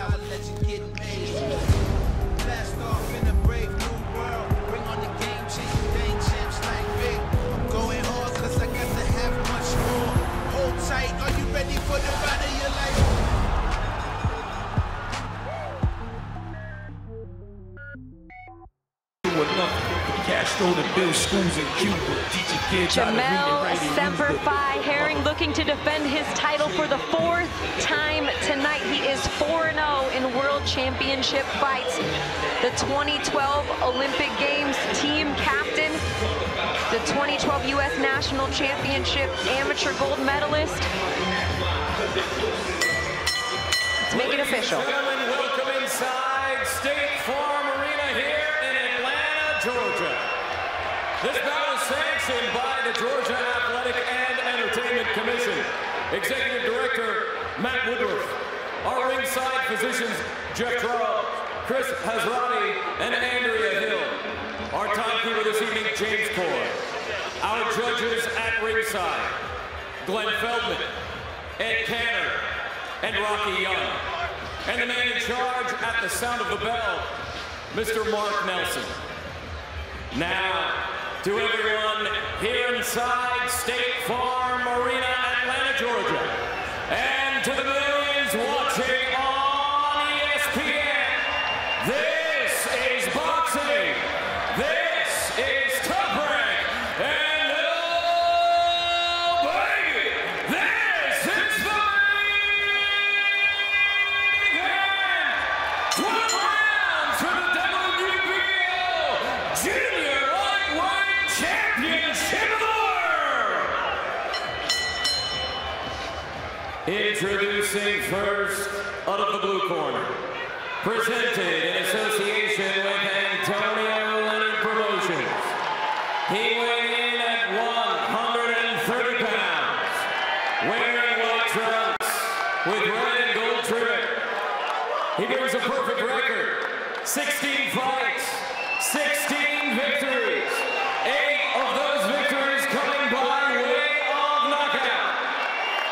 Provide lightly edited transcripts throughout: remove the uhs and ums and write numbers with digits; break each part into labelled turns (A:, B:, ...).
A: how a legend get made. Blast off in a brave new world. Bring on the game, changing game champs like big. I'm going hard cause I got to have much more. Hold tight, are you ready for the ride of your life?
B: Jamel Semper Fi Herring looking to defend his title for the 4th time tonight. He is 4-0 in World Championship fights. The 2012 Olympic Games team captain, the 2012 U.S. National Championship amateur gold medalist. Let's make it official.
C: Gentlemen, welcome inside State Farm Arena here in Atlanta, Georgia. This bout is sanctioned by the Georgia Athletic and Entertainment Commission. Executive Director Matt Woodruff. Our ringside physicians Jeff Trout, Chris Hazrati, and Andrea Hill. Our timekeeper this evening, James Core. Our judges at ringside, Glenn Feldman, Ed Canner, and Rocky Young. And the man in charge at the sound of the bell, Mr. Mark Nelson. Now, to everyone here inside State Farm Arena, Atlanta, Georgia, and to the millions watching on ESPN, this is boxing, this is Top Rank, and oh baby, this is the main event. 12 rounds for the WBO Junior Lightweight Championship of the world. Introducing first, out of the blue corner, presented in association with Antonio Leonard Promotions. He weighed in at 130 pounds, wearing white trunks with red and gold trim. He brings a perfect record, 16 fights, 16 victories. 8 of those victories coming by way of knockout.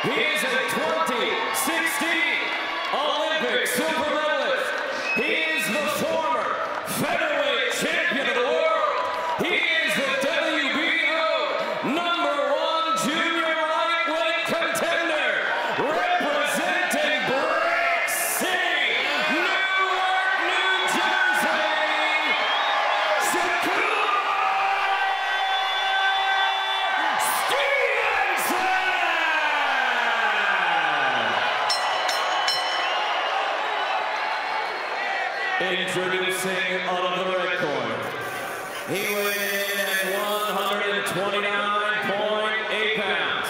C: He is a 2016 Olympic silver medalist. He is the former featherweight champion of the world. He is the WBO #1 junior lightweight contender, representing Brick City, Newark, New Jersey, Shakur Stevenson! Introducing out of the red corner. He weighed in at 129.8 pounds.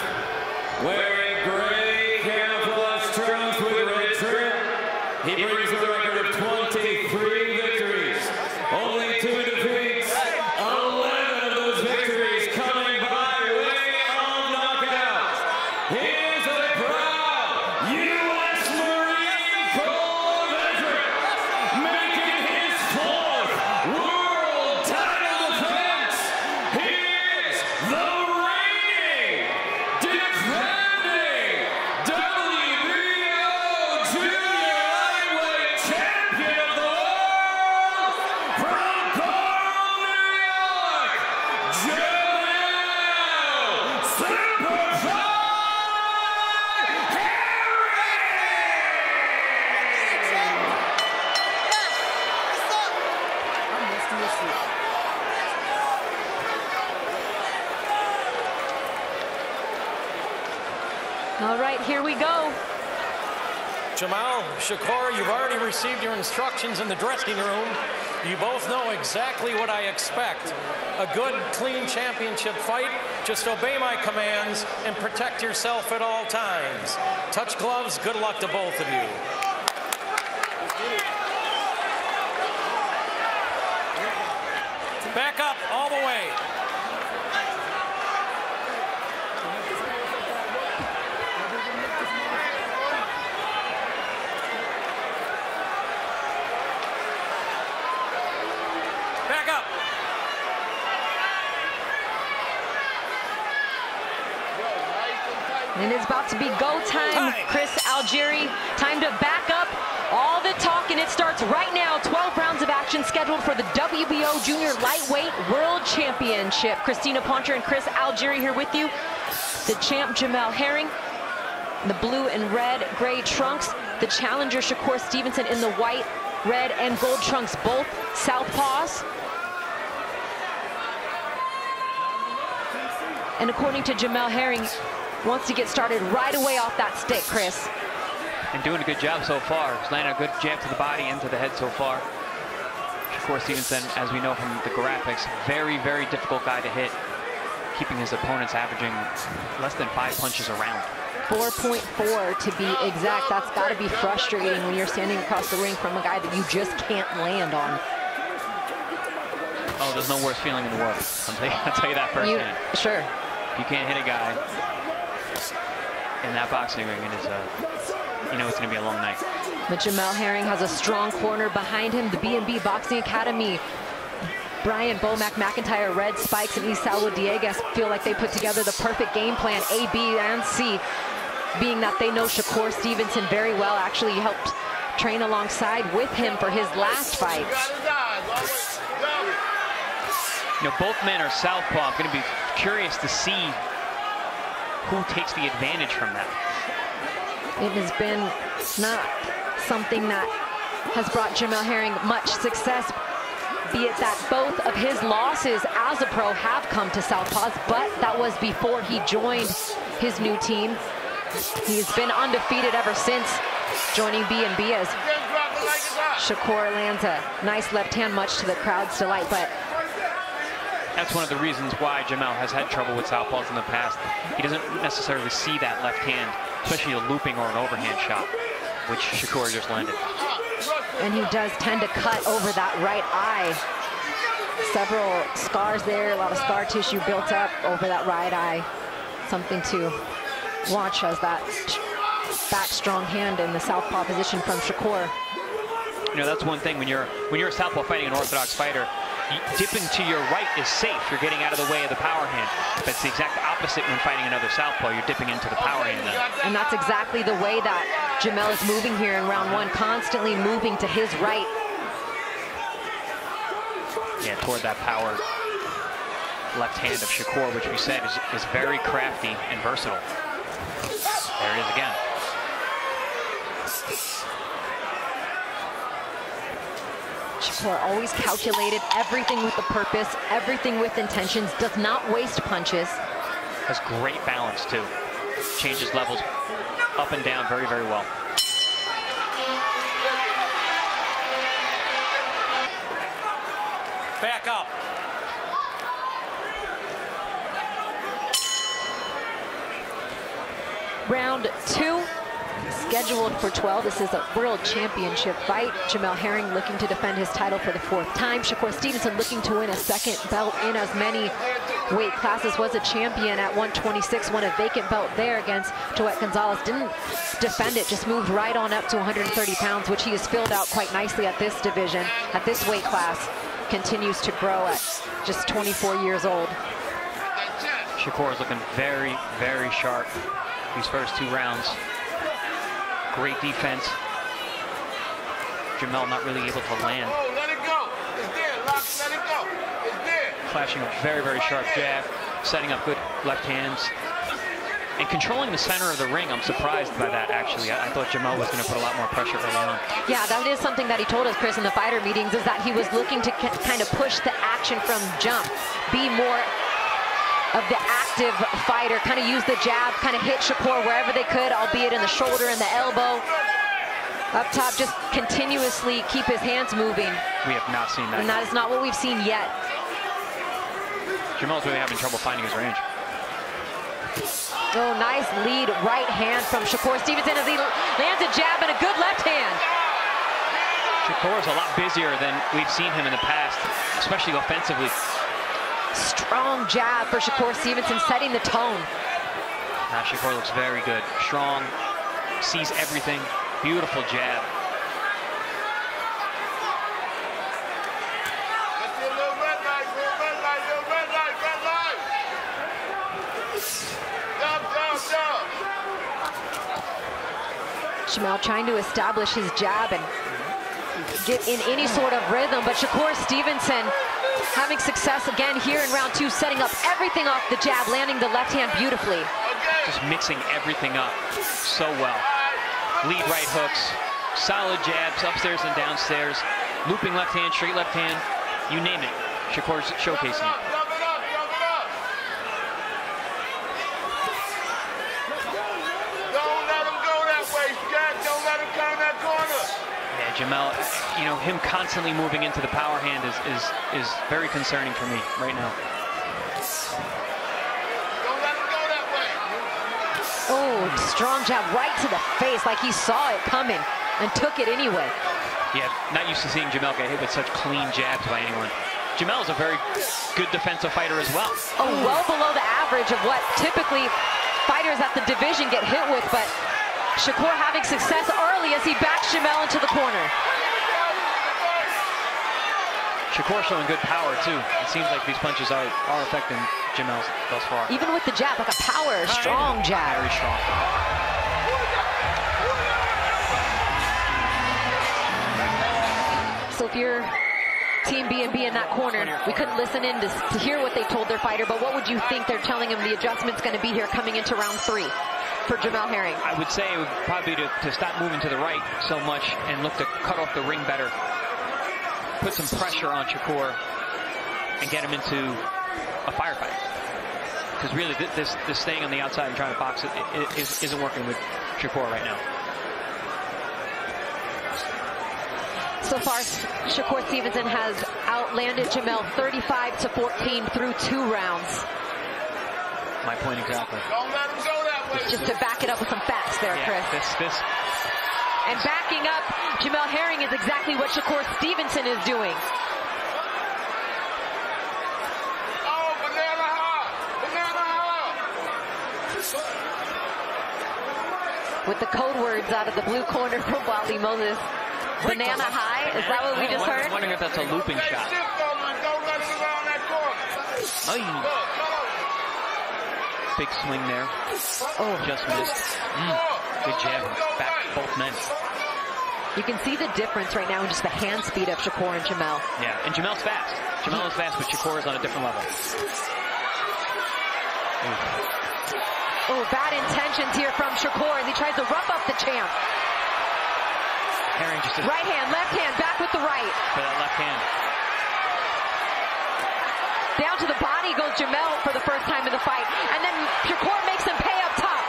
C: Wearing gray camouflage trunks with red trim. He brings a record of 23 victories. Only 2 defeats. 11 of those victories coming by way of knockout. He is a proud U.S. Marine Corps veteran, making his 4th world title defense. He is the reigning, defending WBO Junior Lightweight Champion of the world from Carl, New York, Jamel Semper Fi
B: All right, here we go.
D: Jamel, Shakur, you've already received your instructions in the dressing room. You both know exactly what I expect. A good, clean championship fight. Just obey my commands and protect yourself at all times. Touch gloves, good luck to both of you. Back up all the way. Back up.
B: And it's about to be go time, Chris Algieri. Time to back up all all the talk, and it starts right now. 12 rounds of action scheduled for the WBO Junior Lightweight World Championship. Christina Poncher and Chris Algieri here with you. The champ, Jamel Herring, the blue and red gray trunks. The challenger, Shakur Stevenson, in the white, red, and gold trunks, both southpaws. And according to Jamel Herring, wants to get started right away off that stick, Chris.
E: And doing a good job so far. He's landing a good jab to the body and to the head so far. Shakur Stevenson, as we know from the graphics, very, very difficult guy to hit, keeping his opponents averaging less than 5 punches a round.
B: 4.4 to be exact. That's got to be frustrating when you're standing across the ring from a guy that you just can't land on.
E: Oh, there's no worse feeling in the world. I'll tell you that firsthand.
B: Sure.
E: You can't hit a guy in that boxing ring, and you know it's going to be a long night.
B: But Jamel Herring has a strong corner behind him. The B&B Boxing Academy, Brian Bomac McIntyre, Red Spikes, and Isao Dieguez feel like they put together the perfect game plan, A, B, and C, being that they know Shakur Stevenson very well. Actually, he helped train alongside with him for his last fight.
E: You know, both men are southpaw. I'm going to be curious to see who takes the advantage from that.
B: It has been not something that has brought Jamel Herring much success, be it that both of his losses as a pro have come to southpaws, but that was before he joined his new team. He's been undefeated ever since joining B&B, as Shakur lands a nice left hand, much to the crowd's delight. But
E: that's one of the reasons why Jamel has had trouble with southpaws in the past. He doesn't necessarily see that left hand, especially a looping or an overhand shot, which Shakur just landed.
B: And he does tend to cut over that right eye. Several scars there, a lot of scar tissue built up over that right eye. Something to watch, as that back strong hand in the southpaw position from Shakur.
E: You know, that's one thing when you're a southpaw fighting an orthodox fighter. Dipping to your right is safe. You're getting out of the way of the power hand. But it's the exact opposite when fighting another southpaw. You're dipping into the power hand then.
B: And that's exactly the way that Jamel is moving here in round one, constantly moving to his right.
E: Yeah, toward that power left hand of Shakur, which we said is very crafty and versatile. There it is again.
B: Shakur always calculated, everything with a purpose, everything with intentions, does not waste punches.
E: Has great balance too. Changes levels up and down very, very well.
D: Back up.
B: Round two, scheduled for 12. This is a world championship fight. Jamel Herring looking to defend his title for the 4th time. Shakur Stevenson looking to win a 2nd belt in as many weight classes. Was a champion at 126, won a vacant belt there against Joet Gonzalez. Didn't defend it, just moved right on up to 130 pounds, which he has filled out quite nicely at this division, at this weight class. Continues to grow at just 24 years old.
E: Shakur is looking very, very sharp these first 2 rounds. Great defense. Jamel not really able to land.
F: Oh, let it go. It's there. Lock, let it go. It's there.
E: Flashing a very, very sharp jab, setting up good left hands, and controlling the center of the ring. I'm surprised by that, actually. I thought Jamel was going to put a lot more pressure early on.
B: Yeah, that is something that he told us, Chris, in the fighter meetings, is that he was looking to kind of push the action from jump, be more of the active fighter, kind of use the jab, kind of hit Shakur wherever they could, albeit in the shoulder and the elbow. Up top, just continuously keep his hands moving.
E: We have not seen that.
B: And that is not what we've seen yet.
E: Jamel's really having trouble finding his range.
B: Oh, nice lead right hand from Shakur Stevenson as he lands a jab and a good left hand.
E: Shakur's a lot busier than we've seen him in the past, especially offensively.
B: Strong jab for Shakur Stevenson, setting the tone.
E: Now Shakur looks very good. Strong, sees everything. Beautiful jab.
B: Jamel trying to establish his jab and get in any sort of rhythm, but Shakur Stevenson having success again here in round 2, setting up everything off the jab, landing the left hand beautifully.
E: Just mixing everything up so well. Lead right hooks, solid jabs, upstairs and downstairs, looping left hand, straight left hand, you name it. Shakur's showcasing it.
F: Don't let him go that way, Jack. Don't let him come that corner.
E: Yeah, Jamel, you know, him constantly moving into the power hand is very concerning for me right now.
F: Don't let him go that way.
B: Oh, strong jab right to the face, like he saw it coming and took it anyway.
E: Yeah, not used to seeing Jamel get hit with such clean jabs by anyone. Jamel is a very good defensive fighter as well.
B: Oh, well below the average of what typically fighters at the division get hit with, but Shakur having success early as he backs Jamel into the corner.
E: Shakur showing good power too. It seems like these punches are affecting Jamel thus far.
B: Even with the jab, like a power, strong jab.
E: Very strong.
B: So if you're Team B&B in that corner, we couldn't listen in to hear what they told their fighter, but what would you think they're telling him the adjustment's going to be here coming into round 3 for Jamel Herring?
E: I would say it would probably be to stop moving to the right so much and look to cut off the ring better. Put some pressure on Shakur and get him into a firefight. Because really, this staying on the outside and trying to box it isn't working with Shakur right now.
B: So far, Shakur Stevenson has outlanded Jamel 35-14 through 2 rounds.
E: My point exactly.
F: Don't let him go that way.
B: Just to back it up with some facts there,
E: Yeah,
B: Chris. And backing up Jamel Herring is exactly what Shakur Stevenson is doing.
F: Oh, banana high. Banana high.
B: With the code words out of the blue corner from Wally Moses. Banana high? Is that what we just heard?
E: I'm wondering if that's a looping shot.
F: Don't let him around that corner.
E: Big swing there. Oh, just missed. Good jab. Back both men.
B: You can see the difference right now in just the hand speed of Shakur and Jamel.
E: Yeah, and Jamel's fast. Jamel is fast, but Shakur is on a different level.
B: Oh, bad intentions here from Shakur as he tries to rough up the champ.
E: Herring just
B: right hand, left hand, back with the right.
E: For that left hand.
B: Down to the body goes Jamel for the first time in the fight. And then Shakur makes him pay up top.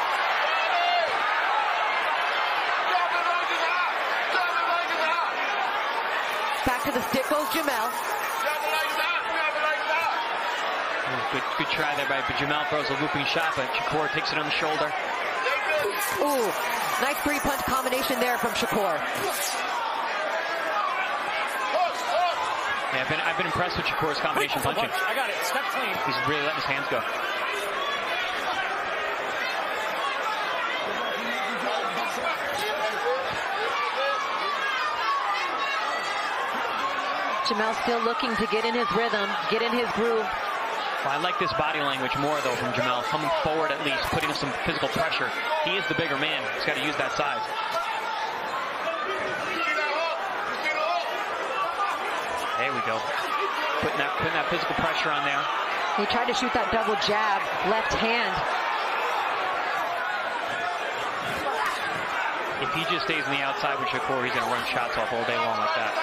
B: Back to the stick goes Jamel.
E: Good try there by Jamel. Throws a looping shot, but Shakur takes it on the shoulder.
B: Ooh, nice 3-punch combination there from Shakur.
E: Yeah, I've been impressed with Shakur's combination punching.
D: I got it. Step clean.
E: He's really letting his hands go.
B: Jamel still looking to get in his rhythm, get in his groove.
E: Well, I like this body language more, though, from Jamel. Coming forward at least, putting some physical pressure. He is the bigger man. He's got to use that size. There we go. Putting that physical pressure on there.
B: He tried to shoot that double jab, left hand.
E: If he just stays on the outside with Shakur, he's going to run shots off all day long like that.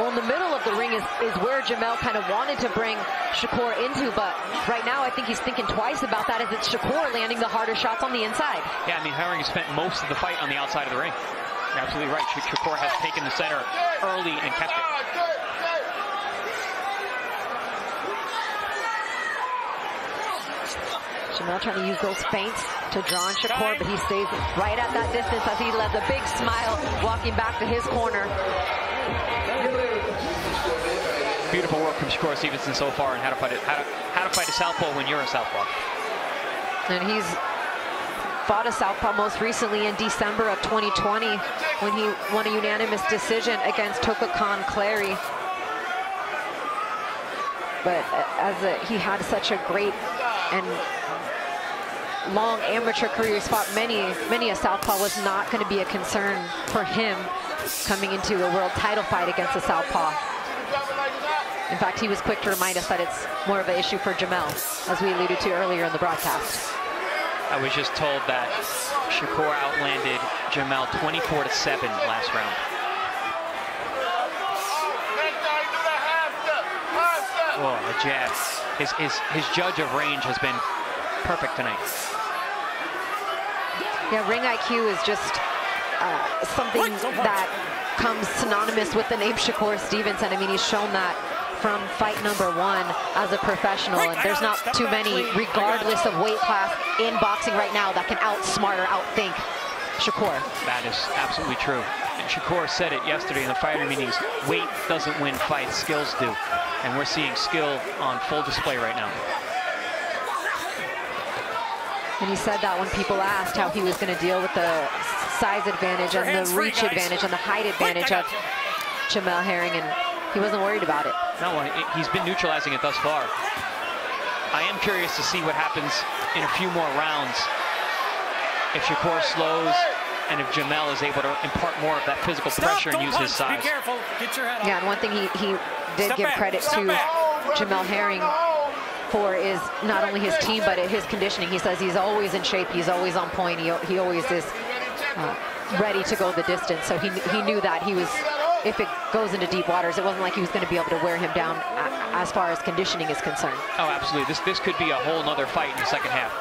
B: Well, in the middle of the ring is where Jamel kind of wanted to bring Shakur into, but right now I think he's thinking twice about that as it's Shakur landing the harder shots on the inside.
E: Yeah, I mean, Herring has spent most of the fight on the outside of the ring. You're absolutely right. Shakur has taken the center early and kept it.
B: Jamel trying to use those feints to draw on Shakur, but he stays right at that distance as he lets a big smile walking back to his corner.
E: Beautiful work from Shakur Stevenson so far on how to fight a southpaw when you're a southpaw.
B: And he's fought a southpaw most recently in December of 2020 when he won a unanimous decision against Tokakan Clary. But he had such a great and long amateur career, he's fought many a southpaw, was not going to be a concern for him coming into a world title fight against a southpaw. In fact, he was quick to remind us that it's more of an issue for Jamel, as we alluded to earlier in the broadcast.
E: I was just told that Shakur outlanded Jamel 24-7 last round. Oh, the jab. His judge of range has been perfect tonight.
B: Yeah, ring IQ is just something that comes synonymous with the name Shakur Stevenson. I mean, he's shown that from fight number 1 as a professional, and there's not too many, regardless of weight class in boxing right now, that can outsmart or outthink Shakur.
E: That is absolutely true. And Shakur said it yesterday in the fighter meetings, weight doesn't win fights, skills do. And we're seeing skill on full display right now.
B: And he said that when people asked how he was going to deal with the size advantage and the reach advantage and the height advantage of Jamel Herring, and he wasn't worried about it.
E: No, he's been neutralizing it thus far. I am curious to see what happens in a few more rounds. If Shakur slows and if Jamel is able to impart more of that physical pressure and use his size.
D: Be careful. Get your head up.
B: Yeah, and one thing he did give credit to Jamel Herring for is not only his team, but his conditioning. He says he's always in shape, he's always on point, he always is ready to go the distance. So he knew that he was, if it goes into deep waters, it wasn't like he was going to be able to wear him down as far as conditioning is concerned.
E: Oh, absolutely. This could be a whole nother fight in the second half.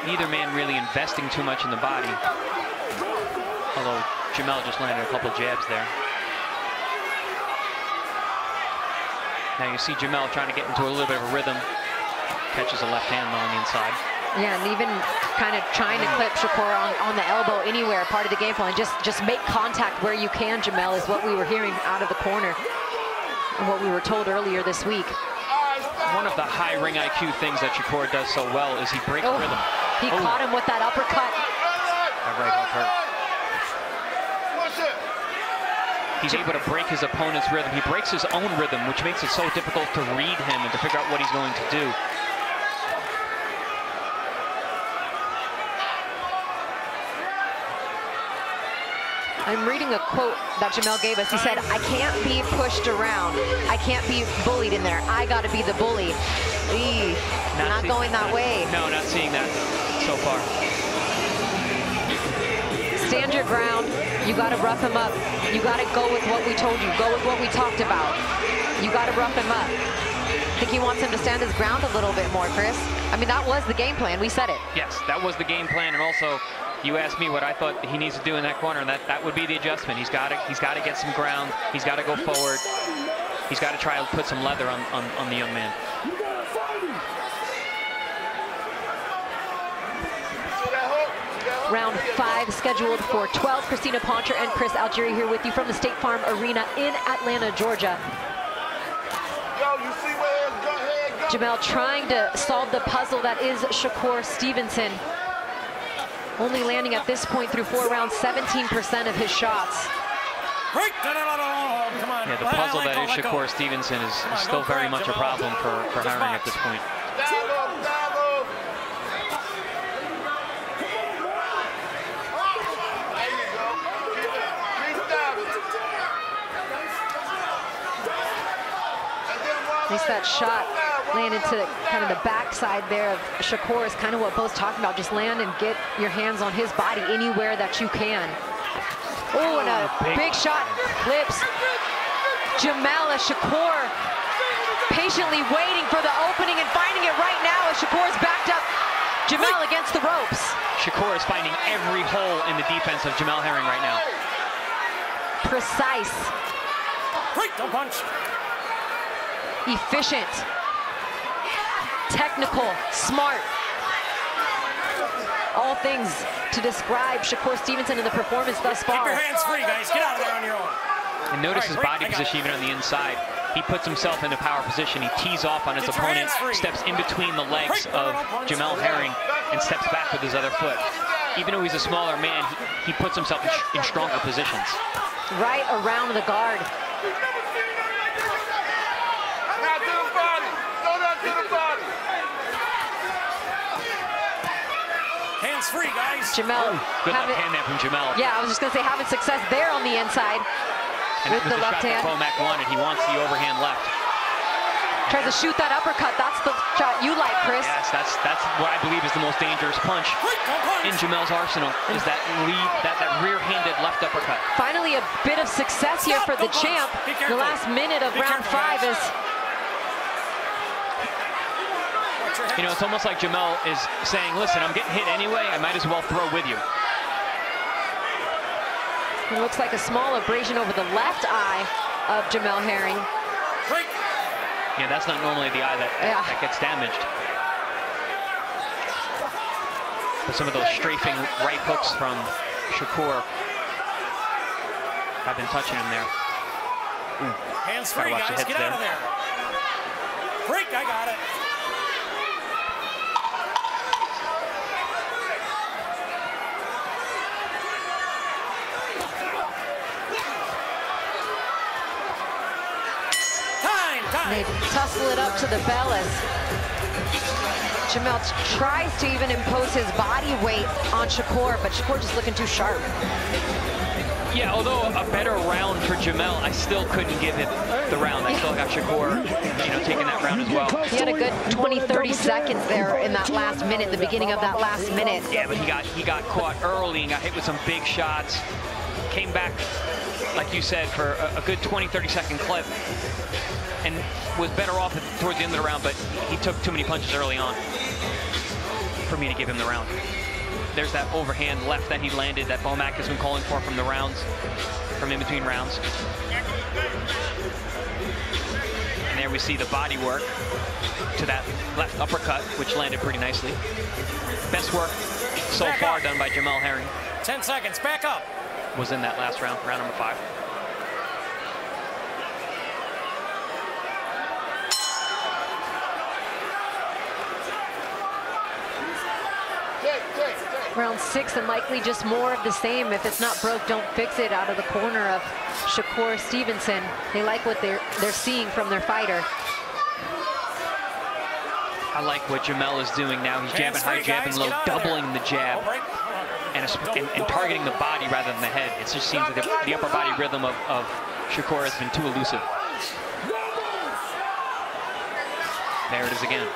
E: Neither man really investing too much in the body. Although Jamel just landed a couple jabs there. Now you see Jamel trying to get into a little bit of a rhythm. Catches a left hand though on the inside.
B: Yeah, and even kind of trying to clip Shakur on the elbow anywhere, part of the game plan. Just make contact where you can, Jamel, is what we were hearing out of the corner and what we were told earlier this week.
E: One of the high ring IQ things that Shakur does so well is he breaks rhythm.
B: He caught him with that uppercut.
E: That right hook hurt. He's able to break his opponent's rhythm. He breaks his own rhythm, which makes it so difficult to read him and to figure out what he's going to do.
B: I'm reading a quote that Jamel gave us. He said, I can't be pushed around. I can't be bullied in there. I got to be the bully. Not going that way.
E: No, not seeing that so far.
B: Stand your ground. You got to rough him up. You got to go with what we told you. Go with what we talked about. You got to rough him up. I think he wants him to stand his ground a little bit more, Chris. I mean, that was the game plan. We said it.
E: Yes, that was the game plan. And also, you asked me what I thought he needs to do in that corner, and that would be the adjustment. He's got to get some ground. He's got to go forward. He's got to try to put some leather on the young man.
B: Round 5 scheduled for 12. Christina Poncher and Chris Algieri here with you from the State Farm Arena in Atlanta, Georgia. Jamel trying to solve the puzzle that is Shakur Stevenson. Only landing at this point through 4 rounds, 17% of his shots.
E: Yeah, the puzzle that is Shakur Stevenson is still very much a problem for Herring at this point.
B: At least that shot landed to kind of the backside there of Shakur is kind of what Bo's talking about. Just land and get your hands on his body anywhere that you can. Oh, and a big shot clips Jamel as Shakur patiently waiting for the opening and finding it right now as Shakur's backed up Jamel against the ropes.
E: Shakur is finding every hole in the defense of Jamel Herring right now.
B: Precise.
D: Don't punch.
B: Efficient, technical, smart. All things to describe Shakur Stevenson in the performance thus far.
D: Keep your hands free, guys. Get out of there on your own.
E: And notice his body position even on the inside. He puts himself into power position. He tees off on his opponent, steps in between the legs of Jamel Herring, and steps back with his other foot. Even though he's a smaller man, he puts himself in stronger positions.
B: Right around the guard.
D: free, guys.
B: Jamel.
E: Good left hand there from Jamel.
B: Yeah, I was just going to say having success there on the inside
E: And
B: with the left hand.
E: That Bomac wanted. He wants the overhand left.
B: Tries to shoot that uppercut. That's the shot you like, Chris.
E: Yes, that's what I believe is the most dangerous punch in Jamel's arsenal, is that rear-handed left uppercut.
B: Finally, a bit of success here for the champ. The last minute of round 5 is...
E: You know, it's almost like Jamel is saying, listen, I'm getting hit anyway, I might as well throw with you.
B: It looks like a small abrasion over the left eye of Jamel Herring.
E: Yeah, that's not normally the eye that gets damaged. But some of those strafing right hooks from Shakur have been touching him there.
D: Hands free, guys. Get out of there. Break, I got it.
B: They tussle it up to the bell as Jamel tries to even impose his body weight on Shakur, but Shakur just looking too sharp.
E: Yeah, although a better round for Jamel, I still couldn't give him the round. I still got Shakur, you know, taking that round as well.
B: He had a good 20-30 seconds there in that last minute, the beginning of that last minute.
E: Yeah, but he got caught early and got hit with some big shots. Came back, like you said, for a good 20-30 second clip. And was better off towards the end of the round, but he took too many punches early on for me to give him the round. There's that overhand left that he landed that Bomac has been calling for from the rounds, from in between rounds. And there we see the body work to that left uppercut, which landed pretty nicely. Best work so far done by Jamel Herring.
D: 10 seconds, back up.
E: Was in that last round, round number 5.
B: Round 6 and likely just more of the same. If it's not broke, don't fix it out of the corner of Shakur Stevenson. They like what they're seeing from their fighter.
E: I like what Jamel is doing now. He's jabbing high, jabbing low, doubling the jab, and targeting the body rather than the head. It just seems like the upper body rhythm of Shakur has been too elusive. There it is again.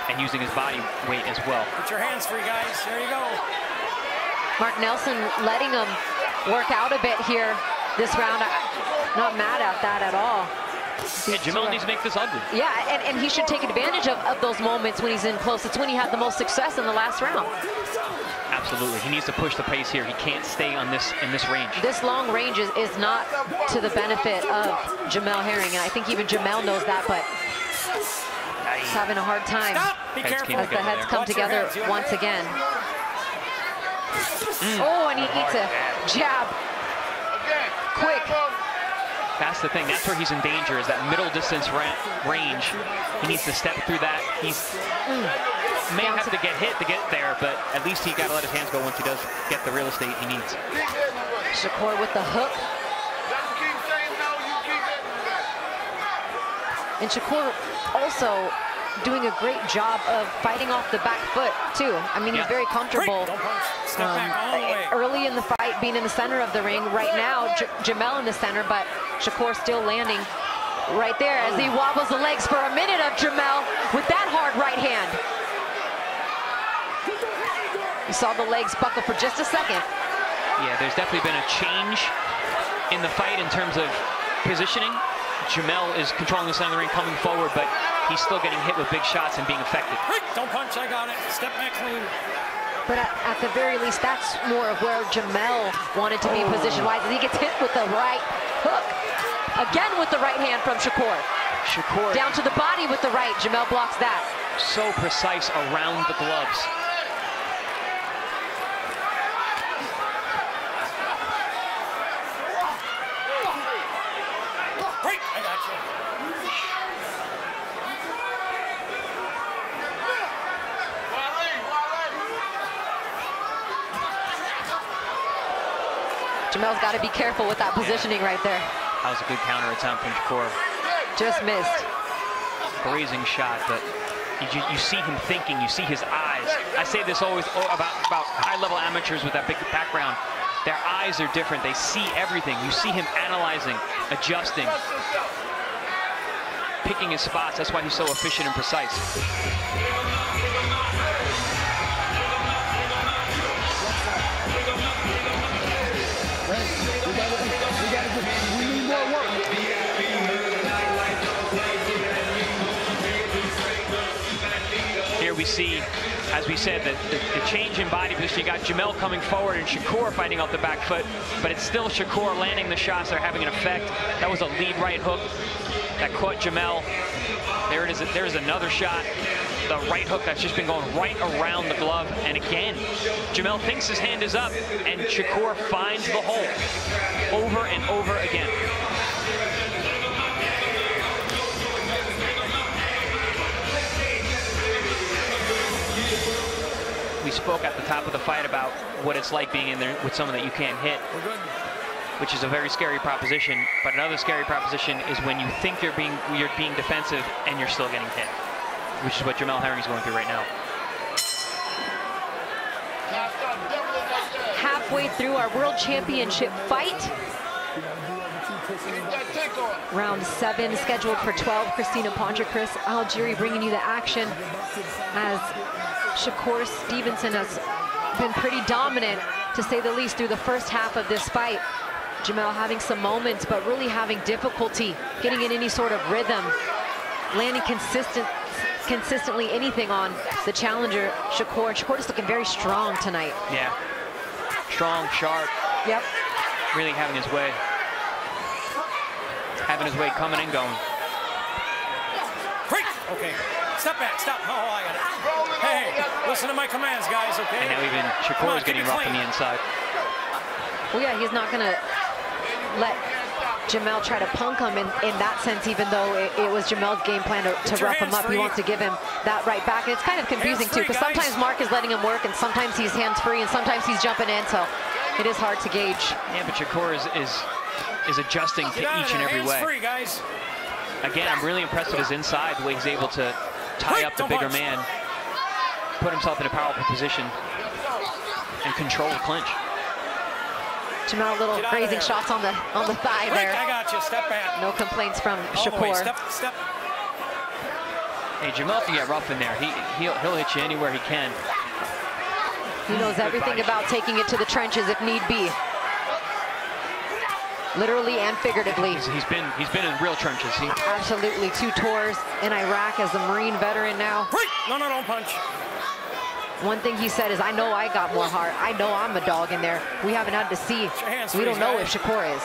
E: And using his body weight as well.
D: Put your hands free, guys. There you go.
B: Mark Nelson letting him work out a bit here this round. Not mad at that at all.
E: Yeah, Jamel needs to make this ugly.
B: Yeah, and he should take advantage of those moments when he's in close. It's when he had the most success in the last round.
E: Absolutely. He needs to push the pace here. He can't stay on in this range.
B: This long range is not to the benefit of Jamel Herring, and I think even Jamel knows that, but he's having a hard time as the heads come together once again. Oh, and he eats a jab. Quick.
E: That's the thing. That's where he's in danger, is that middle distance range. He needs to step through that. He's may have to get hit to get there, but at least he got to let his hands go once he does get the real estate he needs.
B: Shakur with the hook. And Shakur also doing a great job of fighting off the back foot, too. I mean, he's very comfortable early in the fight, being in the center of the ring. Right now, Jamel in the center, but Shakur still landing right there as he wobbles the legs for a minute of Jamel with that hard right hand. You saw the legs buckle for just a second.
E: Yeah, there's definitely been a change in the fight in terms of positioning. Jamel is controlling the center of the ring, coming forward, but he's still getting hit with big shots and being effective.
D: Don't punch, I got it. Step back clean.
B: But at the very least, that's more of where Jamel wanted to be position-wise. He gets hit with the right hook. Again with the right hand from Shakur.
E: Shakur
B: down to the body with the right. Jamel blocks that.
E: So precise around the gloves.
B: Jamel's got to be careful with that positioning right there.
E: That was a good counter attempt from Shakur.
B: Just missed.
E: Grazing shot, but you see him thinking, you see his eyes I say this always about high-level amateurs with that big background. Their eyes are different. They see everything. You see him analyzing, adjusting, picking his spots. That's why he's so efficient and precise.
G: We need more work.
E: Here we see, as we said, the change in body position. You got Jamel coming forward and Shakur fighting off the back foot, but it's still Shakur landing the shots that are having an effect. That was a lead right hook that caught Jamel. There it is. There's another shot. The right hook that's just been going right around the glove. And again, Jamel thinks his hand is up, and Shakur finds the hole over and over again. We spoke at the top of the fight about what it's like being in there with someone that you can't hit, which is a very scary proposition. But another scary proposition is when you think you're being defensive and you're still getting hit, which is what Jamel Herring is going through right now.
B: Halfway through our World Championship fight. Round 7 scheduled for 12. Christina Poncha, Chris Algieri bringing you the action as Shakur Stevenson has been pretty dominant, to say the least, through the first half of this fight. Jamel having some moments, but really having difficulty getting in any sort of rhythm, landing consistently anything on the challenger, Shakur. Shakur is looking very strong tonight.
E: Yeah, strong, sharp.
B: Yep.
E: Really having his way. Having his way, coming and going.
D: Great. Okay. Step back. Stop. Oh, I got it. Hey, listen to my commands, guys, okay?
E: And now even Shakur is getting rough on the inside.
B: Well, yeah, he's not going to let Jamel try to punk him in that sense, even though it was Jamel's game plan to rough him up. He wants to give him that right back. And it's kind of confusing, too, because sometimes Mark is letting him work, and sometimes he's hands-free, and sometimes he's jumping in, so it is hard to gauge.
E: Yeah, but Shakur is adjusting to each and every way. Again, I'm really impressed with his inside, the way he's able to tie up the bigger man, put himself in a powerful position, and control the clinch.
B: Jamel, little grazing shots on the thigh there.
D: I got you. Step back.
B: No complaints from Shakur.
D: Step.
E: Hey, Jamel can get rough in there. He'll hit you anywhere he can.
B: He knows everything about taking it to the trenches if need be. Literally and figuratively.
E: He's been in real trenches.
B: Absolutely. 2 tours in Iraq as a Marine veteran now.
D: No, don't punch.
B: One thing he said is, I know I got more heart. I know I'm a dog in there. We haven't had to see. We don't know if Shakur is.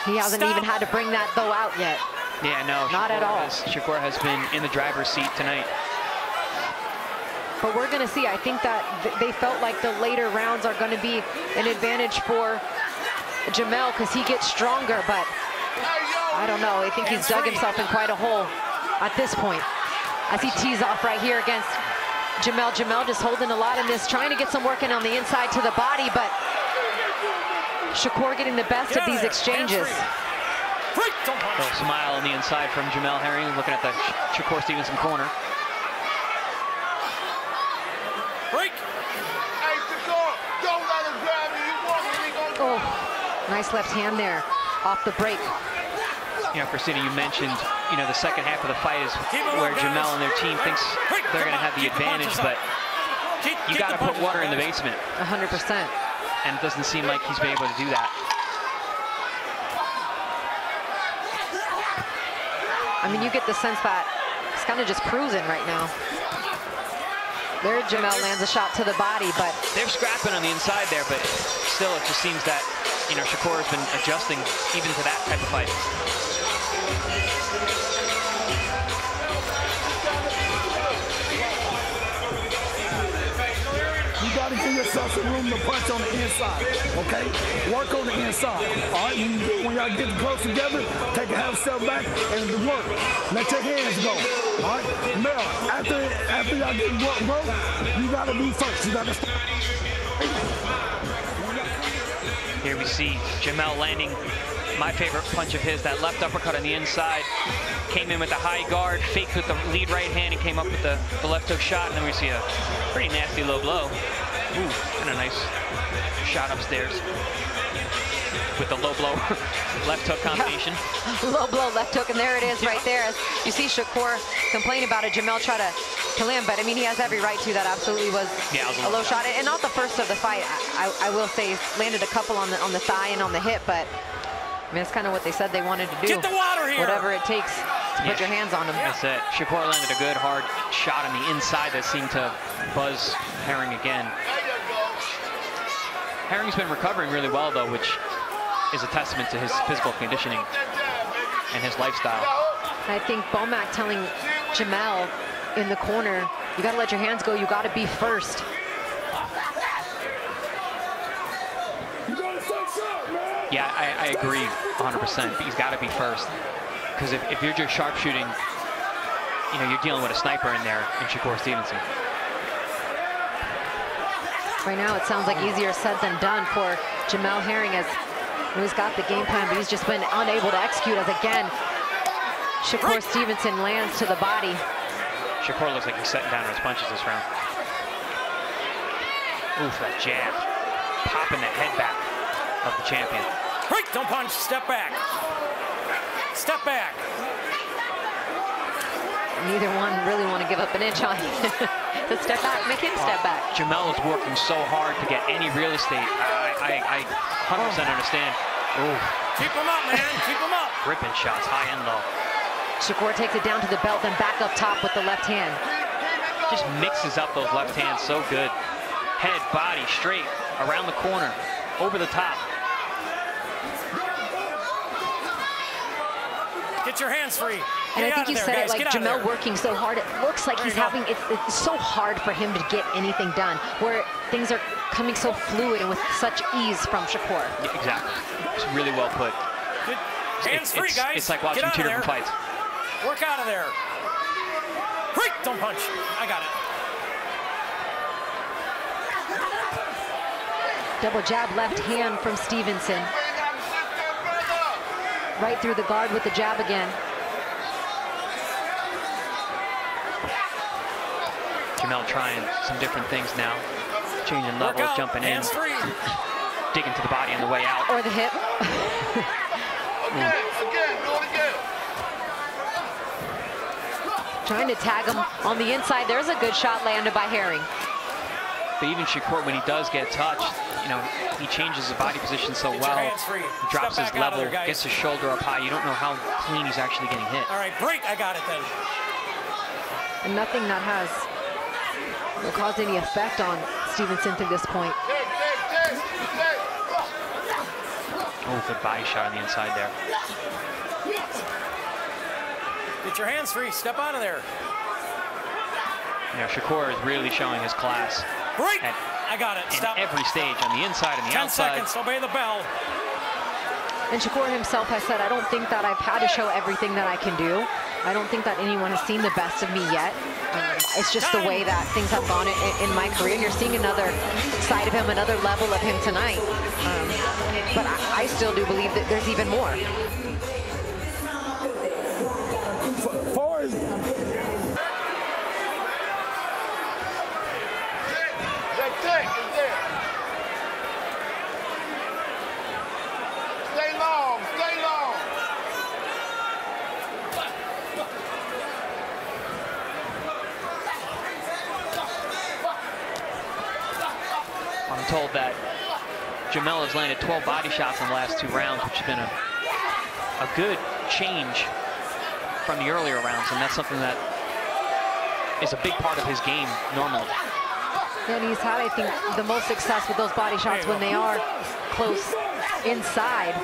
B: He hasn't even had to bring that, though, out yet.
E: Yeah, no.
B: Not at all.
E: Shakur has been in the driver's seat tonight.
B: But we're going to see. I think that they felt like the later rounds are going to be an advantage for Jamel because he gets stronger, but I don't know. I think he's dug himself in quite a hole at this point as he tees off right here against Jamel. Jamel just holding a lot in this, trying to get some work in on the inside to the body, but Shakur getting the best of these exchanges.
E: A little smile on the inside from Jamel Herring, looking at the Shakur Stevenson corner.
D: Break.
F: Hey, Shakur, don't let him grab you. You walk and he gonna...
B: Oh, nice left hand there off the break.
E: You know, Christina, you mentioned, the second half of the fight is where Jamel and their team thinks they're going to have the advantage, but you got to put water in the basement.
B: 100%.
E: And it doesn't seem like he's been able to do that.
B: I mean, you get the sense that he's kind of just cruising right now. There, Jamel lands a shot to the body, but
E: they're scrapping on the inside there, but still it just seems that, Shakur has been adjusting even to that type of fight.
G: You got to give yourself some room to punch on the inside, okay? Work on the inside, all right? When y'all get close together, take a half step back and work. Let your hands go, all right? Mel, after y'all get broke, you got to be first. You got to...
E: Here we see Jamel landing My favorite punch of his, that left uppercut on the inside, came in with the high guard, faked with the lead right hand, and came up with the left hook shot, and then we see a pretty nasty low blow. Ooh, and a nice shot upstairs with the low blow left hook combination.
B: Low blow left hook, and there it is right there. As you see Shakur complain about it, Jamel try to land, but I mean, he has every right to. That absolutely was a low shot, and not the first of the fight. I will say he's landed a couple on the thigh and on the hip, but I mean, that's kind of what they said they wanted to do.
D: Get the water here.
B: Whatever it takes to put your hands on him.
E: That's it. Shakur landed a good hard shot on the inside that seemed to buzz Herring again. Herring's been recovering really well, though, which is a testament to his physical conditioning and his lifestyle.
B: I think Bomac telling Jamel in the corner, you got to let your hands go. You got to be first.
E: Yeah, I agree 100%. He's got to be first. Because if you're just sharpshooting, you know, you're dealing with a sniper in there in Shakur Stevenson.
B: Right now, it sounds like easier said than done for Jamel Herring, as he's got the game plan, but he's just been unable to execute, as again, Shakur Stevenson lands to the body.
E: Shakur looks like he's setting down his punches this round. Oof, that jab. Popping the head back of the champion.
D: Right, don't punch, step back. Step back.
B: Neither one really want to give up an inch on him. To step back, make him step back.
E: Jamel is working so hard to get any real estate. I 100% understand. Ooh.
D: Keep him up, man, keep him up.
E: Ripping shots, high and low.
B: Shakur takes it down to the belt, then back up top with the left hand.
E: Just mixes up those left hands so good. Head, body, straight, around the corner, over the top.
D: Get your hands free.
B: And I think you said it, like Jamel working so hard, it looks like he's having, it's so hard for him to get anything done, where things are coming so fluid and with such ease from Shakur.
E: Yeah, exactly. It's really well put.
D: Good. Hands free, guys.
E: It's like watching two different fights.
D: Work out of there. Right, don't punch. I got it.
B: Double jab left hand from Stevenson. Right through the guard with the jab again.
E: Jamel trying some different things now. Changing levels, jumping in. Digging to the body on the way out.
B: Or the hip.
F: Again, do it again.
B: Trying to tag him on the inside. There's a good shot landed by Herring.
E: But even Shakur, when he does get touched, you know, he changes his body position so well. He drops his level, gets his shoulder up high. You don't know how clean he's actually getting hit.
D: All right, break. I got it then.
B: And nothing that has caused any effect on Stevenson to this point.
E: Oh, good body shot on the inside there.
D: Get your hands free. Step out of there.
E: You know, Shakur is really showing his class.
D: Break. I got it. Stop.
E: Every stage, on the inside and the
D: 10
E: outside.
D: 10 seconds. Obey the bell.
B: And Shakur himself has said, I don't think that I've had to show everything that I can do. I don't think that anyone has seen the best of me yet. It's just the way that things have gone in my career. And you're seeing another side of him, another level of him tonight. But I still do believe that there's even more.
F: Stay long, stay long.
E: I'm told that Jamel has landed 12 body shots in the last 2 rounds, which has been a good change from the earlier rounds, and that's something that is a big part of his game normally.
B: And he's had, I think, the most success with those body shots when they are close inside,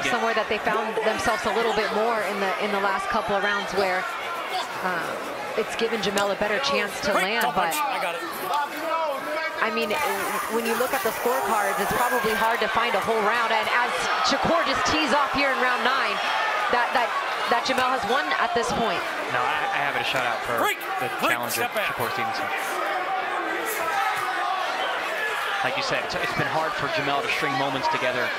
B: somewhere that they found themselves a little bit more in the last couple of rounds, where it's given Jamel a better chance to land. But I mean, when you look at the scorecards, it's probably hard to find a whole round. And as Shakur just tees off here in round 9, that Jamel has won at this point.
E: No, I have it a shutout for the challenger, Shakur Stevenson. Like you said, it's been hard for Jamel to string moments together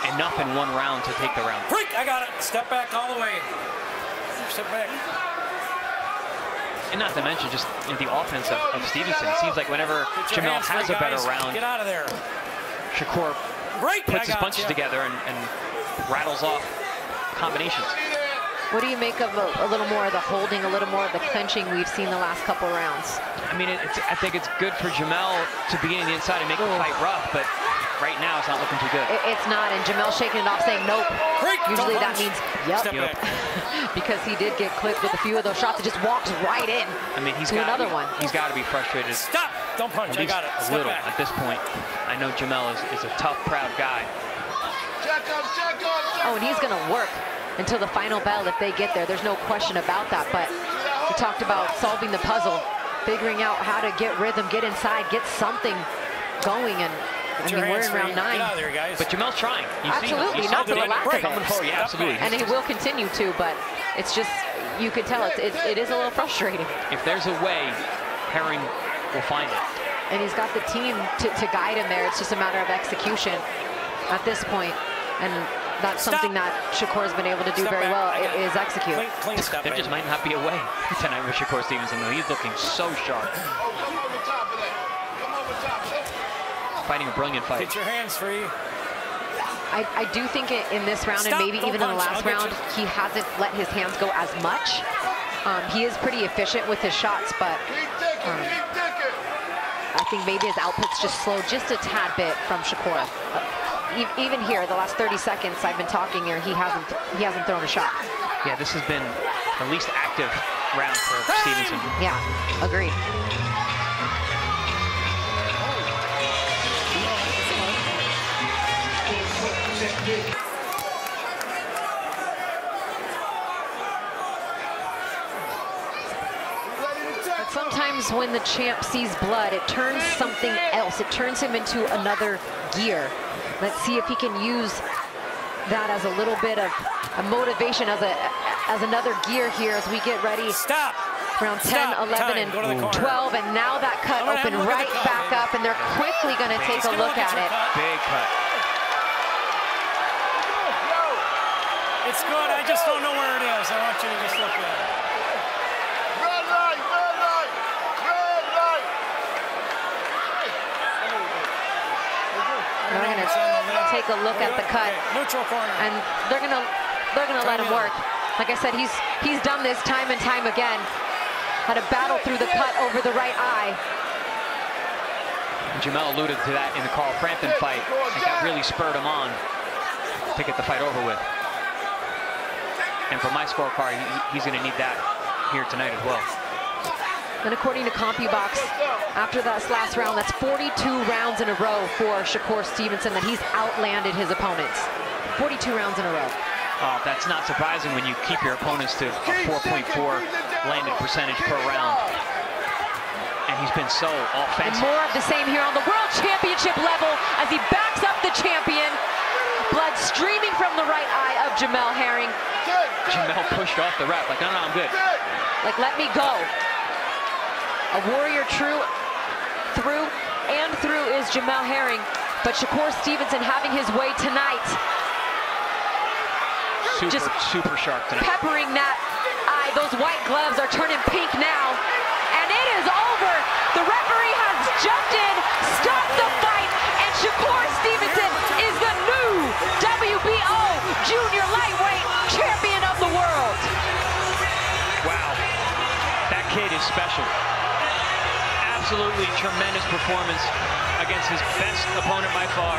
E: and enough in one round to take the round.
D: Freak, I got it. Step back all the way. Step back.
E: And not to mention just the offense of Stevenson. It seems like whenever Jamel has a better round,
D: get out of there.
E: Shakur puts his punches together and rattles off combinations.
B: What do you make of a little more of the holding, a little more of the clenching we've seen the last couple of rounds?
E: I mean, I think it's good for Jamel to be in the inside and make the fight rough, but right now it's not looking too good.
B: It's not, and Jamel shaking it off saying nope. Usually that means yep. Because he did get clipped with a few of those shots. It just walks right in.
E: I mean, he's
B: got another one.
E: He's got to be frustrated.
D: Stop! Don't punch. I got it.
E: A little at this point. I know Jamel is a tough, proud guy.
B: Oh, and he's going to work until the final bell if they get there. There's no question about that. But we talked about solving the puzzle, figuring out how to get rhythm, get inside, get something going. And I mean, we're in round 9.
D: Get out of there, guys.
E: But Jamel's trying.
B: Absolutely, not for the lack of it.
E: Coming forward, yeah, absolutely.
B: And he will continue to, but it's just, you could tell it is a little frustrating.
E: If there's a way, Herring will find it.
B: And he's got the team to guide him there. It's just a matter of execution at this point. And that's something that Shakur has been able to do very well, is execute.
D: Clean step.
E: There just might not be a way tonight with Shakur Stevenson, though. He's looking so sharp. Fighting a brilliant fight.
D: Get your hands free.
B: I do think in this round, and maybe even in the last round, he hasn't let his hands go as much. He is pretty efficient with his shots, but I think maybe his output's just slowed just a tad bit from Shakur. Even here, the last 30 seconds I've been talking here, he hasn't thrown a shot.
E: Yeah, this has been the least active round for Stevenson.
B: Yeah, agreed. But sometimes when the champ sees blood, it turns something else. It turns him into another gear. Let's see if he can use that as a little bit of a motivation, as another gear here as we get ready.
D: Stop.
B: Round 10, 11, and 12, and now that cut open right back up, and they're quickly going to take a look at it.
E: Big cut.
D: It's good. I just don't know where it is. I want you to just look at it.
F: Red light, red light, red light.
B: They're going to take a look at the cut,
D: Neutral corner,
B: and they're going to let him work. Like I said, he's done this time and time again. Had a battle through the cut over the right eye.
E: Jamel alluded to that in the Carl Frampton fight. I think that really spurred him on to get the fight over with. And for my scorecard, he's going to need that here tonight as well.
B: And according to CompuBox, after that last round, that's 42 rounds in a row for Shakur Stevenson that he's outlanded his opponents. 42 rounds in a row.
E: That's not surprising when you keep your opponents to a 4.4 landed percentage per round. And he's been so offensive.
B: And more of the same here on the World Championship level as he backs up the champion. Blood streaming from the right eye of Jamel Herring.
E: Jamel pushed off the ref, like, no, I'm good.
B: Like, let me go. A warrior through is Jamel Herring, but Shakur Stevenson having his way tonight.
E: Super sharp tonight.
B: Peppering that eye. Those white gloves are turning pink now. And it is over. The referee has jumped in, stopped the fight, and Shakur Stevenson is the new WBO junior lightweight champion of the world.
E: Wow, that kid is special. Absolutely tremendous performance against his best opponent by far.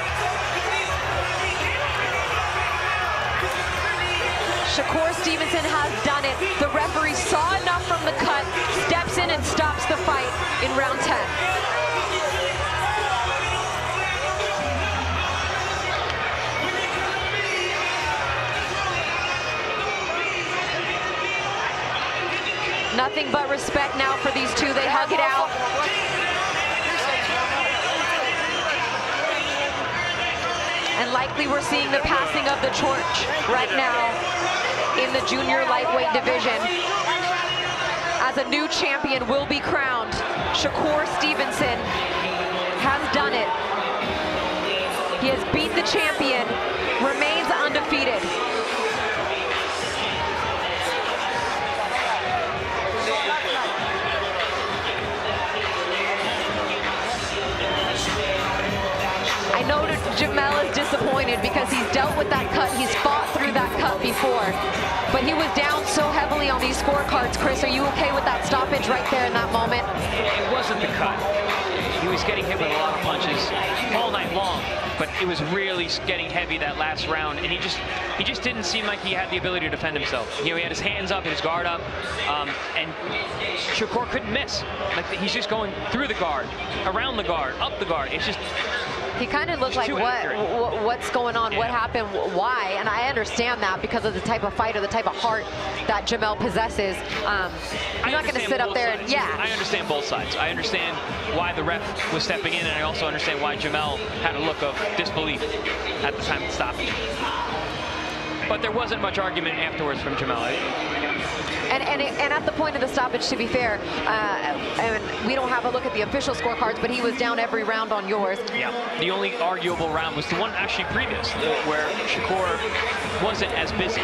B: Shakur Stevenson has done it. The referee saw enough from the cut, steps in and stops the fight in round 10. Nothing but respect now for these two. They hug it out. And likely we're seeing the passing of the torch right now in the junior lightweight division. As a new champion will be crowned, Shakur Stevenson has done it. He has beat the champion, remains undefeated. I know that Jamel is disappointed because he's dealt with that cut. He's fought through that cut before. But he was down so heavily on these scorecards. Chris, are you okay with that stoppage right there in that moment?
E: It wasn't the cut. He was getting hit with a lot of punches all night long, but it was really getting heavy that last round, and he just didn't seem like he had the ability to defend himself. You know, he had his hands up, his guard up, and Shakur couldn't miss. Like, he's just going through the guard, around the guard, up the guard. It's just...
B: He kind of looked like, what's going on? Yeah. What happened? Why? And I understand that because of the type of fighter, the type of heart that Jamel possesses. I'm not going to sit up there and,
E: I understand both sides. I understand why the ref was stepping in, and I also understand why Jamel had a look of disbelief at the time of the stoppage. But there wasn't much argument afterwards from Jamel.
B: And at the point of the stoppage, to be fair, and we don't have a look at the official scorecards, but he was down every round on yours.
E: Yeah, the only arguable round was the one actually previous, where Shakur wasn't as busy.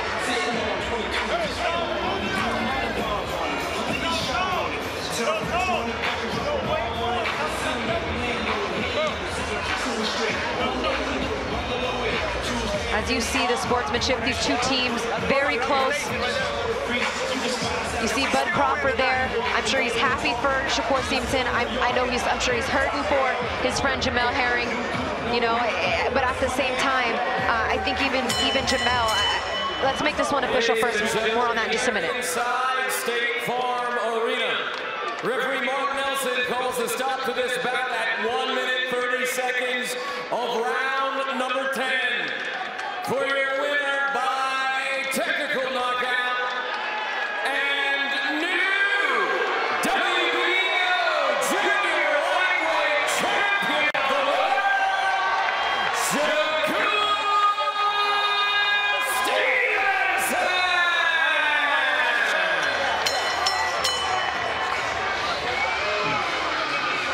B: As you see the sportsmanship, these two teams very close. You see Bud Crawford there. I'm sure he's happy for Shakur Stevenson. I know I'm sure he's hurting for his friend Jamel Herring. You know, but at the same time, I think even Jamel. Let's make this one official first. More on that in just a minute.
C: Inside State Farm Arena, referee Mark Nelson calls a stop to this bout at 1 minute 30 seconds of round number 10. For your winner by technical knockout and new WBO Junior Lightweight Champion of the World, Shakur Stevenson!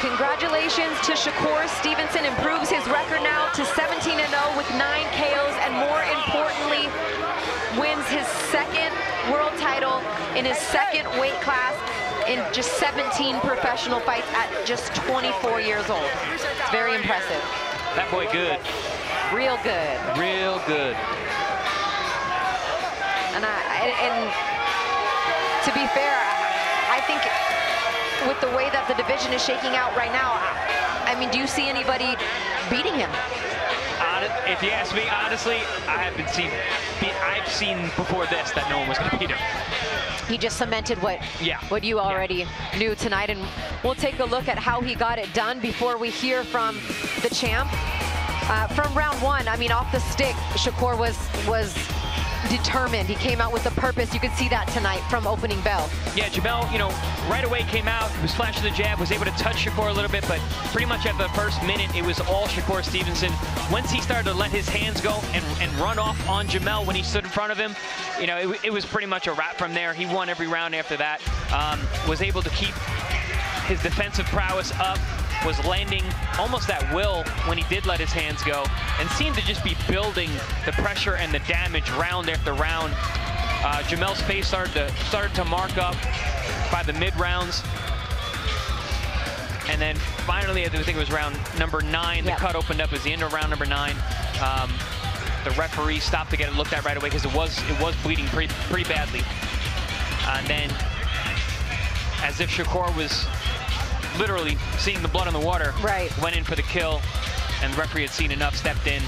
B: Congratulations to Shakur Stevenson. Improves his record now to 17-0 with 9 KOs, and more importantly, wins his second world title in his second weight class in just 17 professional fights at just 24 years old. It's very impressive.
E: That boy good.
B: Real good.
E: Real good.
B: And to be fair, I think with the way that the division is shaking out right now, I mean, do you see anybody beating him?
E: If you ask me, honestly, I've seen before this that no one was going to beat him.
B: He just cemented what you already knew tonight, and we'll take a look at how he got it done before we hear from the champ. From round one, I mean, off the stick, Shakur was determined. He came out with a purpose. You could see that tonight from opening bell.
E: Yeah, Jamel, you know, right away came out, was flashing the jab, was able to touch Shakur a little bit, but pretty much at the first minute, it was all Shakur Stevenson. Once he started to let his hands go and run off on Jamel when he stood in front of him, you know, it was pretty much a wrap from there. He won every round after that, was able to keep his defensive prowess up, was landing almost at will when he did let his hands go, and seemed to just be building the pressure and the damage round after round. Jamel's face started to mark up by the mid-rounds. And then finally, I think it was round number 9, the cut opened up as the end of round number 9. The referee stopped to get it looked at right away because it was bleeding pretty badly. And then, as if Shakur was literally seeing the blood on the water, went in for the kill, and the referee had seen enough, stepped in.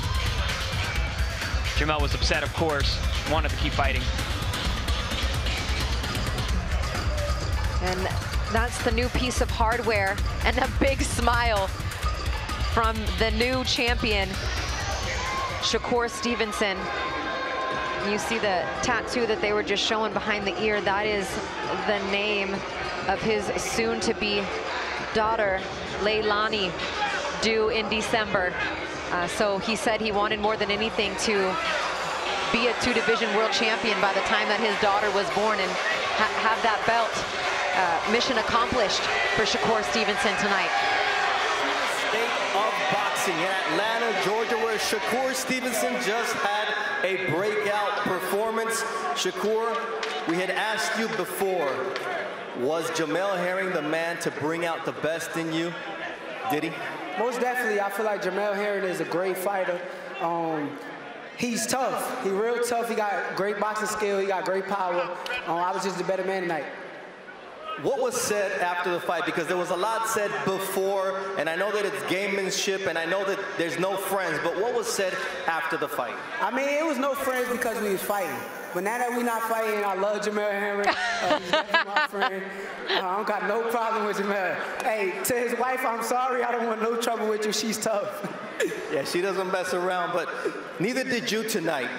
E: Jamel was upset, of course, wanted to keep fighting.
B: And that's the new piece of hardware, and a big smile from the new champion, Shakur Stevenson. You see the tattoo that they were just showing behind the ear. That is the name of his soon-to-be daughter, Leilani, due in December. So he said he wanted more than anything to be a 2-division world champion by the time that his daughter was born, and have that belt. Mission accomplished for Shakur Stevenson tonight.
C: State of boxing.
H: boxing in Atlanta, Georgia, where Shakur Stevenson just had a breakout performance. Shakur, we had asked you before, was Jamel Herring the man to bring out the best in you? Did he?
I: Most definitely. I feel like Jamel Herring is a great fighter. He's tough. He's real tough. He got great boxing skill. He got great power. I was just a better man tonight.
H: What was said after the fight? Because there was a lot said before, and I know that it's gamemanship, and I know that there's no friends, but what was said after the fight?
I: I mean, it was no friends because we was fighting. But now that we're not fighting, I love Jamel Herring. He's definitely my friend. I don't got no problem with Jamel. Hey, to his wife, I'm sorry. I don't want no trouble with you. She's tough.
H: Yeah, she doesn't mess around, but neither did you tonight.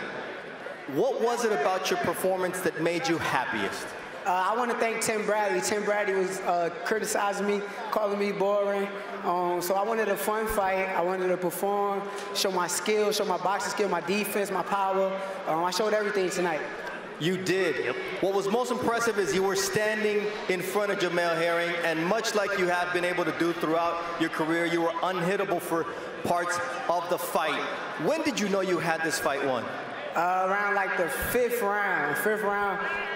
H: What was it about your performance that made you happiest?
I: I want to thank Tim Bradley. Tim Bradley was criticizing me, calling me boring. So I wanted a fun fight. I wanted to perform, show my skill, show my boxing skill, my defense, my power. I showed everything tonight.
H: You did. Yep. What was most impressive is you were standing in front of Jamel Herring, and much like you have been able to do throughout your career, you were unhittable for parts of the fight. When did you know you had this fight won?
I: Around like the fifth round.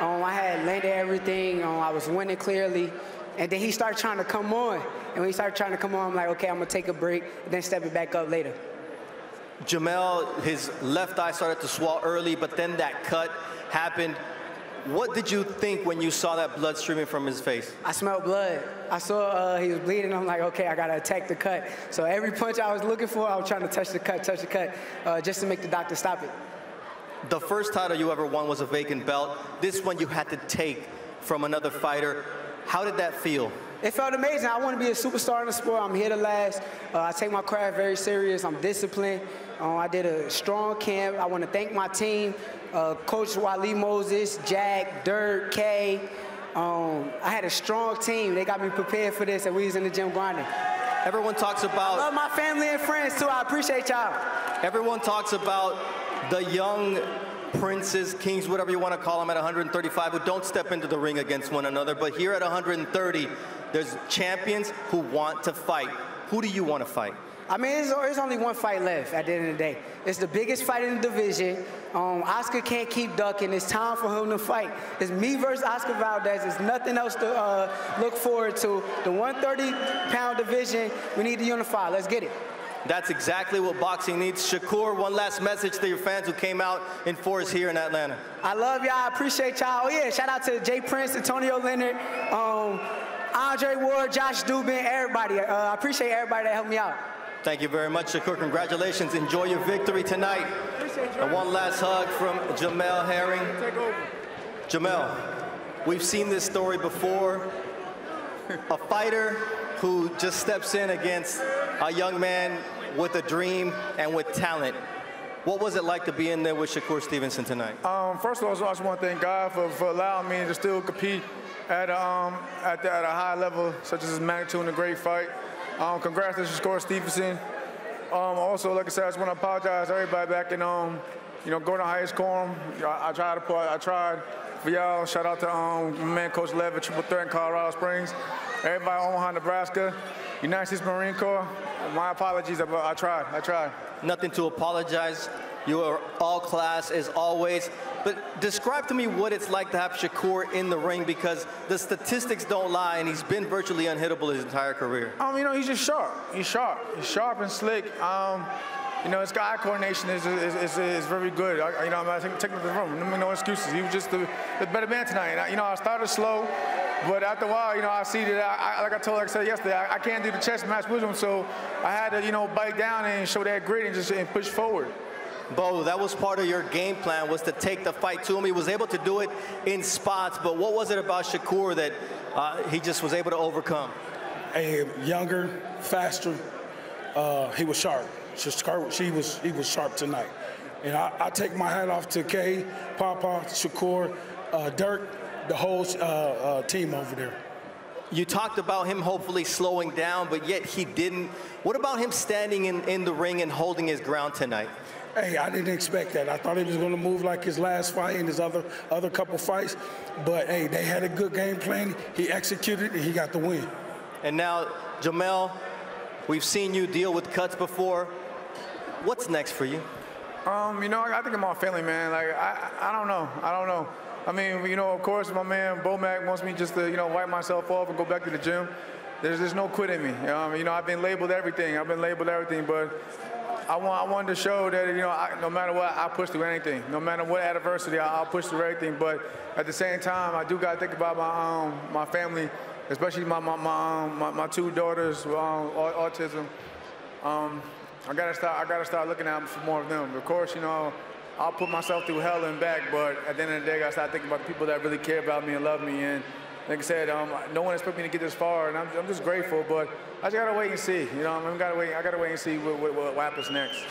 I: I had landed everything. I was winning clearly. And then he started trying to come on. And when he started trying to come on, I'm like, okay, I'm going to take a break, and then step it back up later.
H: Jamel, his left eye started to swell early, but then that cut happened. What did you think when you saw that blood streaming from his face?
I: I smelled blood. I saw he was bleeding. I'm like, okay, I got to attack the cut. So every punch I was looking for, I was trying to touch the cut, just to make the doctor stop it.
H: The first title you ever won was a vacant belt. This one you had to take from another fighter. How did that feel?
I: It felt amazing. I want to be a superstar in the sport. I'm here to last. I take my craft very serious. I'm disciplined. I did a strong camp. I want to thank my team, Coach Wally Moses, Jack, Dirk, Kay. I had a strong team. They got me prepared for this, and we was in the gym grinding.
H: Everyone talks about...
I: I love my family and friends, too. I appreciate y'all.
H: Everyone talks about the young princes, kings, whatever you want to call them, at 135 who don't step into the ring against one another. But here at 130, there's champions who want to fight. Who do you want to fight?
I: I mean, there's only one fight left at the end of the day. It's the biggest fight in the division. Oscar can't keep ducking. It's time for him to fight. It's me versus Oscar Valdez. There's nothing else to look forward to. The 130-pound division, we need to unify. Let's get it.
H: That's exactly what boxing needs. Shakur, one last message to your fans who came out in force here in Atlanta.
I: I love y'all. I appreciate y'all. Oh, yeah, shout out to Jay Prince, Antonio Leonard, Andre Ward, Josh Dubin, everybody. I appreciate everybody that helped me out.
H: Thank you very much, Shakur. Congratulations. Enjoy your victory tonight. And one last hug from Jamel Herring. Jamel, we've seen this story before. A fighter who just steps in against a young man with a dream and with talent. What was it like to be in there with Shakur Stevenson tonight?
J: First of all, I just want to thank God for allowing me to still compete at a high level, such as this magnitude in a great fight. Congrats to Shakur Stevenson. Also, like I said, I just want to apologize to everybody back in, Gordon Heights Quorum. I tried for y'all. Shout out to my man, Coach Levitt, Triple Threat in Colorado Springs. Everybody in Omaha, Nebraska, United States Marine Corps. My apologies. I tried.
H: Nothing to apologize. You are all class as always. But describe to me what it's like to have Shakur in the ring, because the statistics don't lie, and he's been virtually unhittable his entire career.
J: He's just sharp. He's sharp and slick. His eye coordination is very good. I'm not taking it from him. No excuses. He was just the better man tonight. I started slow, but after a while, I see that, like I said yesterday, I can't do the chess match with him, so I had to, bite down and show that grit and push forward.
H: Bo, that was part of your game plan, was to take the fight to him. He was able to do it in spots, but what was it about Shakur that he just was able to overcome?
G: Younger, faster, he was sharp. He was sharp tonight. And I take my hat off to Kay, Papa, Shakur, Dirk, the whole team over there.
H: You talked about him hopefully slowing down, but yet he didn't. What about him standing in the ring and holding his ground tonight?
G: Hey, I didn't expect that. I thought he was going to move like his last fight and his other couple fights. But, hey, they had a good game plan. He executed, and he got the win.
H: And now, Jamel, We've seen you deal with cuts before. What's next for you?
J: You know, I think of my family, man. Like, I don't know. I don't know. I mean, you know, of course, my man Bomac wants me just to, you know, wipe myself off and go back to the gym. There's no quit in me. You know, I've been labeled everything. But I wanted to show that, you know, no matter what, I'll push through anything. No matter what adversity, I'll push through everything. But at the same time, I do got to think about my family, especially my two daughters with autism. I gotta start looking out for more of them. Of course, you know, I'll put myself through hell and back, but at the end of the day, I gotta start thinking about the people that really care about me and love me. And like I said, no one expected me to get this far, and I'm just grateful. But I just gotta wait and see. You know, I gotta wait and see what happens next.